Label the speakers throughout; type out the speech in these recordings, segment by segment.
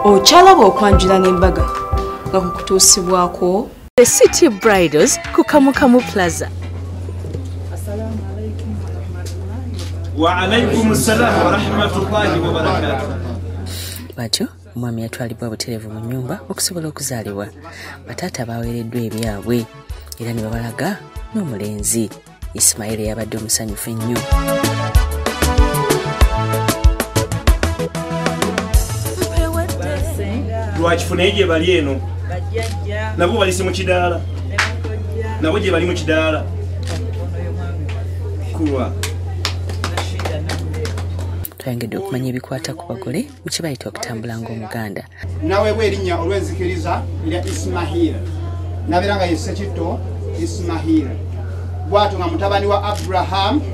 Speaker 1: Ochalaba okwanjula n'embaga nga kukutuusibwako
Speaker 2: The City Bridals ku Kamukamu Plaza.
Speaker 3: Wa alaykum assalam wa rahmatullahi wa barakatuh.
Speaker 2: Batyo omwami yatwalibwa butereevu mu nnyumba okusobola okuzaalibwa. Bataata baweereddwa ebyabwe era ne babalaga n'omulenzi. Ismail yabadde omusanyufu ennyo.
Speaker 3: Lwakifune gye bali eno nabo bali si mu kidaala nabo gye bali mu kidaala kuwa
Speaker 2: twayongedde okumanya ebikwata ku bagole mu kibayita okutambula ng'omuganda.
Speaker 4: Naweebwa erinnya olw'enzikiriza erya Ismail nabeera nga ye Ssekitto Ismail bw'atyo nga mutabani wa Abraham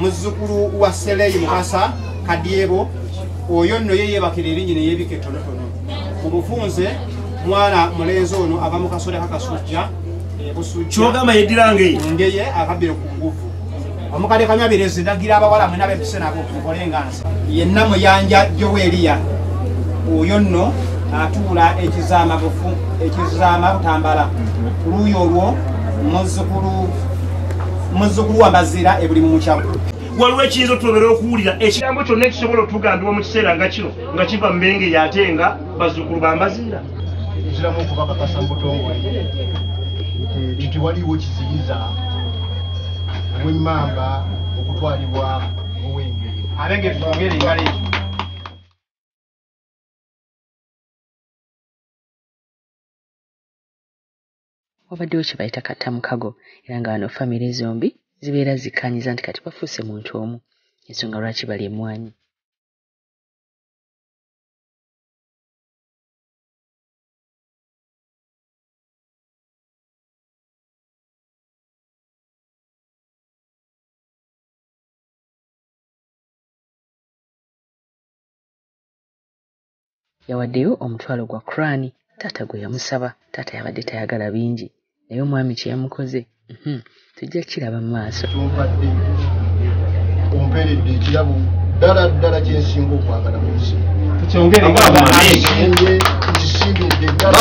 Speaker 4: muzzukulu wa Seleyi Mukasa Kadyebo oyo nno ye yeebakira erinnya ne yeebika ettonotono mu bufunze mwana mulenzi ono ava mu kasole kakasujja busujja
Speaker 3: kyogamba yeddirange
Speaker 4: ngeye akabbire ku nguvu omukadde kanyabirezi ndagira abawala mwe n'abempise nabo mukole ngansa yenna muyanja Joweeriya oyo nno atuula ekizaama butambala ku luuyi olwo muzzukulu wa Mazira ebuli mu mukyamu.
Speaker 3: waliwo ekiyinza otulobera okuwulira ekigambo kyonna ekisobola otugambibwa mu kiseera nga kino nga kiva mu mbenge ate nga bazzukulu ba Mazira
Speaker 4: ekiramu okubakakasa mu butongole nti waliwo kiziyiza w'emmamba okutwalibwa ow'engeri abenge tutongere engalo ekyo.
Speaker 2: Wabaddewo kye bayita kattamukago era nga wano famire zombi zibeera zikkaanyiza nti kati bafuuse muntu omu ensonga lwaki bali emmwanyi. Yawaddeyo omutwalo gwa Qur'ani taata gwe yamusaba. Taata yabadde tayagala bingi naye omwami kye yamukoze tujja kiraba mu maaso.
Speaker 4: Tumpadde omperedde ekirabo ddala kyensinga okwagala mu nsi tukyongere tukisimbidde ddala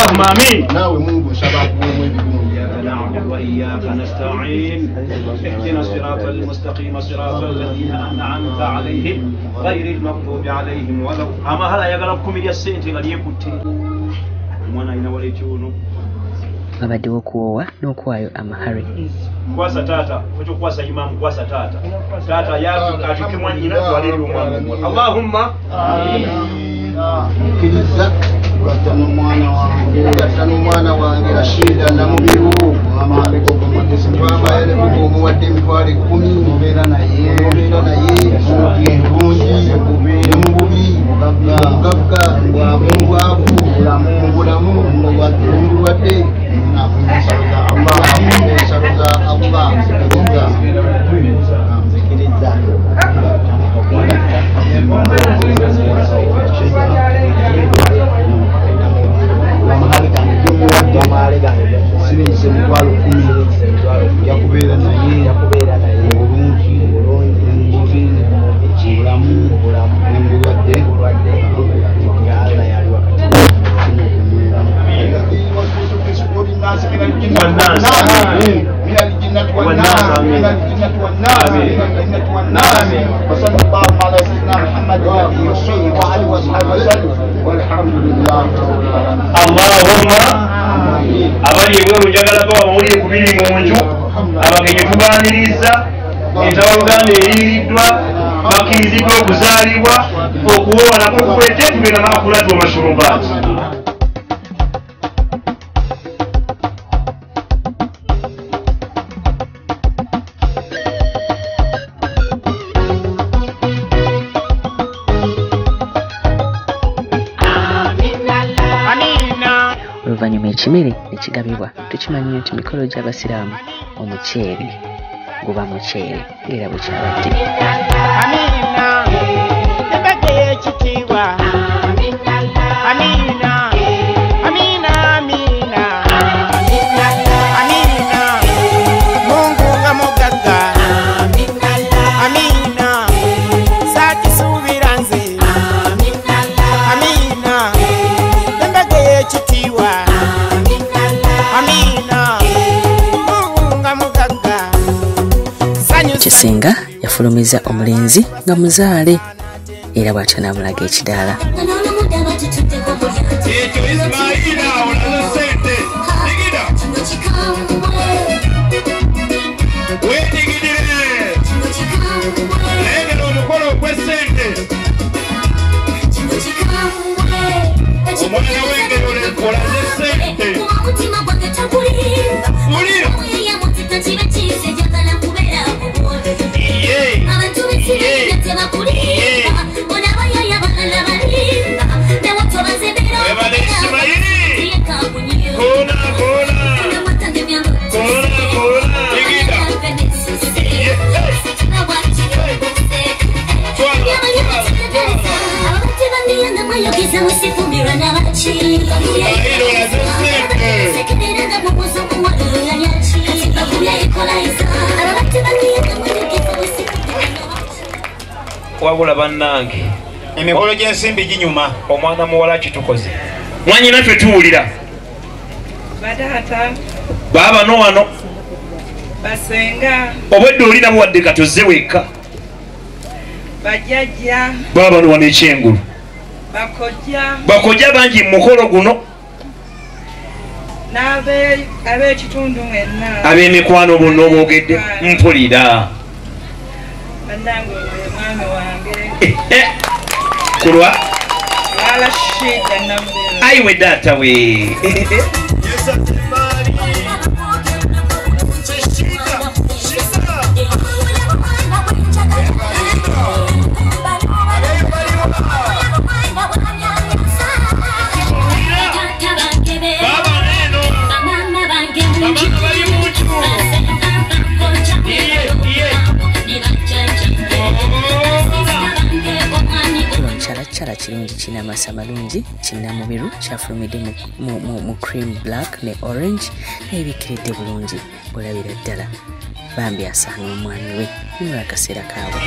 Speaker 4: naawe Mungu nsaba akuwemu ebirungi.
Speaker 3: نعبد وإياك نستعين اهدنا الصراط المستقيم صراط الذين أنعمت عليهم غير المغضوب عليهم ولا أما هلا يغلبكم إلى السنت غادي يكوتي mwana ina wale chuno
Speaker 2: babaddewo okuwoowa n'okuwaayo amahari.
Speaker 3: kwasa tata ocho kwasa imamu kwasa tata yatu katuke mwanyina twaliri omwana Allahumma amin.
Speaker 4: Kiriza mwana wange Rashida namubiru twamaere omuwadde emitwalo 10 mubeera naye bulungi nemububi mugagga bwavu mubulamu mulwadde ensalo za Allah nzikiriza yakubeera naye bulungi bulamu nemulwadde
Speaker 3: Allahumma abali ebweru njagala ko bamawulire ku biri mu nju abagenyi tubaaniriza entawaluganda eriiriddwa bakiriziddwa okuzaalibwa okuwoowala kukwete tugenda maakulatu amashurubaati.
Speaker 2: Oluvannyuma ekimere ne kigabibwa tukimanyi nti mikolo gy'Abasiraamu omuceere guba muceere ng'era bwe kyabadde.
Speaker 5: Amina ebadde y'ekitiibwa Amina Amina Amina Amina Mungu nga mugagga Amina saakisuubira nze Amina
Speaker 2: n'amufulumiza omulenzi nga muzaale era bw'atyo n'amulaga ekidaala.
Speaker 3: Wabula bannange
Speaker 5: emikolo gy'ensimbi ginyuma
Speaker 3: omwana muwala kitukoze mwanyina ffe tuwulira
Speaker 6: bataata
Speaker 3: baaba no wano
Speaker 6: basenga
Speaker 3: obwedde olina buwadde katozze wekka
Speaker 6: bajjajja
Speaker 3: baaba no wano ekyengulu
Speaker 6: bakojja
Speaker 3: bangi mu mukolo guno
Speaker 6: ab'ekitundu mwenna
Speaker 3: ab'emikwano bonna oboogedde mpulira
Speaker 6: bannange oyo mwami wange
Speaker 3: kulwa
Speaker 6: wala shida nambeera
Speaker 3: ayiwe data we
Speaker 2: Chala kirungi kina amasa malungi kina mubiru kyafulumidde mu cream black ne orange ebikiridde bulungi olabira ddala bambi asaana omwami we nula akaseera kaabwe.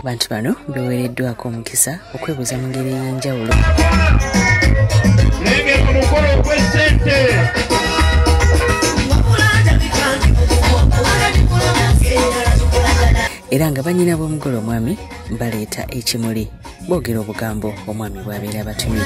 Speaker 2: Abantu bano beweereddwako omukisa okwebuuza mu ngeri ey'enjawulo. Era nga bannyina b'omugole omwami baleeta ekimuli boogera obugambo omwami bw'abeera abatumye.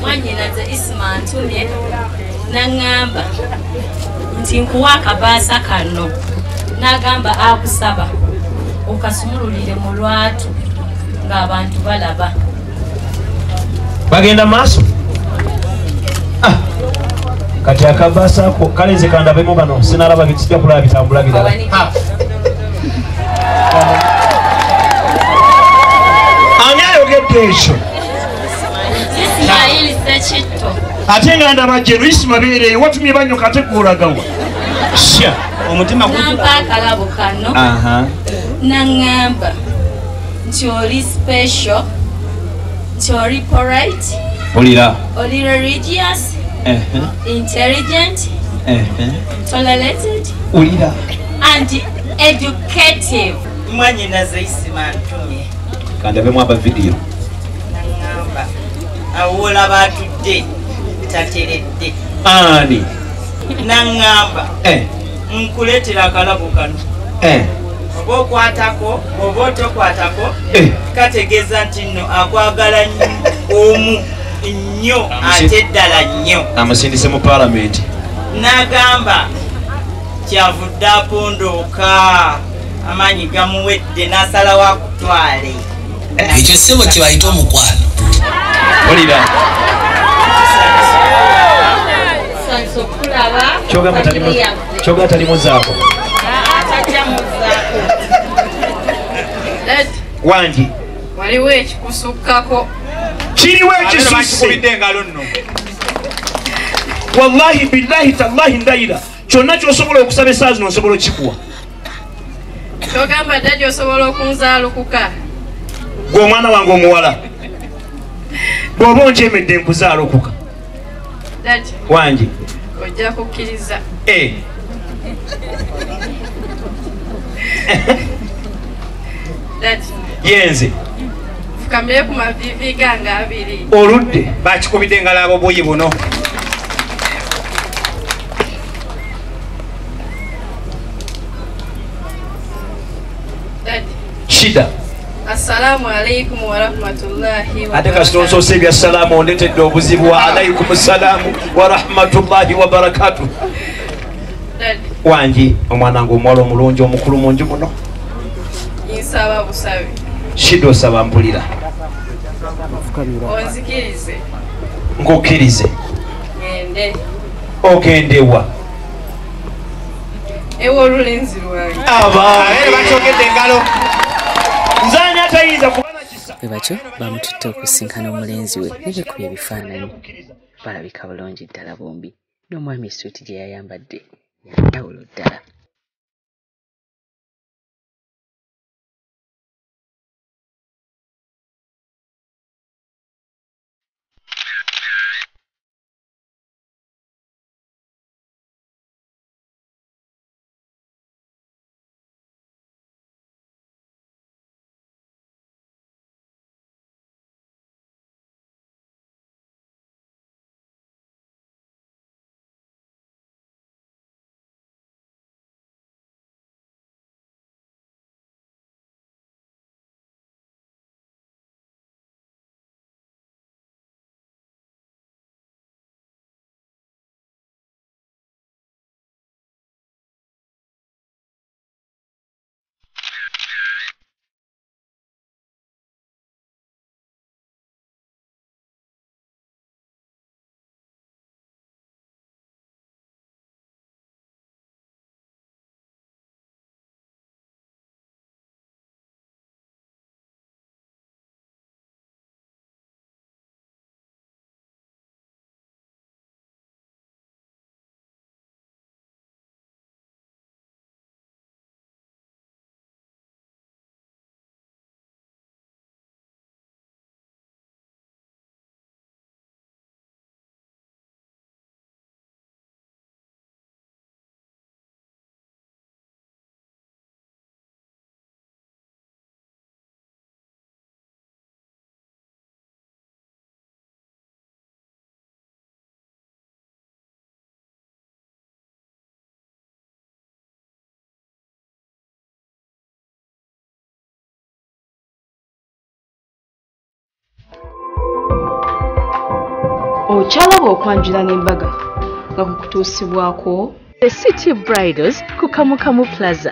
Speaker 7: Mwanyinaze Isma antumye n'aŋŋamba nti nkuwa akabaasa kano n'agamba akusaba okasumululire mu lwatu ng'abantu balaba.
Speaker 3: Bagenda maaso? Kati akabaasa ako kale nze kandabemu bano sinalaba sijja kulaba bitambula birala. Ani ayogedde ekyo?
Speaker 7: Ismail Sekitto.
Speaker 3: Ate nga ndaba jeno Ismail watumye banyo kateguulagawa. Sha omutima
Speaker 7: nampa akalabo kano n'aŋŋamba nti oli special, nti oli polite, oli religious, intelligent, tolerated, and educative.
Speaker 6: Mwanyinaze Isma antumye
Speaker 3: kandabemu aba video
Speaker 6: n'aŋŋamba awola batudde tateredde.
Speaker 3: Ani
Speaker 6: n'aŋŋamba nkuleetera akalabo kano oba okwatako oba otokwatako kategeeza nti nno akwagala omu nnyo ate ddala nnyo.
Speaker 3: amusindise mu palamenti.
Speaker 6: N'agamba kyavudde apondooka amaanyi gamuwedde n'asalawo akutwale.
Speaker 8: Ekyo ssebo kye bayita omukwano.
Speaker 3: Olira kyoga talimu zaako wangi
Speaker 6: waliwo ekikusukkako.
Speaker 3: kiriwo ekisusse wallahi billahi tallahi ndayira kyonna kyosobola okusaba essaawa zino nsobola okikuwa.
Speaker 6: Kyogamba dda gy'osobola okunzaalukuka.
Speaker 3: gwe omwana wange omuwala bw'oba onjemedde nkuzaalukuka wangi
Speaker 6: ojja kukkiriza.
Speaker 3: yenze
Speaker 6: fukamire ku mavivi gange abiri.
Speaker 3: oludde bakikubidde engalo abo buyi buno. shida
Speaker 6: assalamu alaikum warahmatullahi
Speaker 3: ate kasita onsoosa ebya salaamu ondetedde obuzibu wa alaikum salaamu warahmatullahi wabarakatu. wangi omwana nga omuwala omulungi omukulu mungi muno
Speaker 6: nsaba busabe.
Speaker 3: shida osaba mpulira
Speaker 6: onzikirize
Speaker 3: nkukkirize.
Speaker 6: ngende
Speaker 3: ogendewa
Speaker 6: ewo olulenzi lwange.
Speaker 3: bakyogedde engalo nzanya atayinza kubana kisa.
Speaker 2: Bwe batyo bamututte okusinkana omulenzi we ne bekubya ebifaananyi. Balabika bulungi ddala bombi n'omwami essuuti gye yayambadde yanjawulo ddala.
Speaker 1: okyalaba okwanjula n'embaga nga kukutuusibwako
Speaker 2: The City Bridals ku Kamukamu Plaza.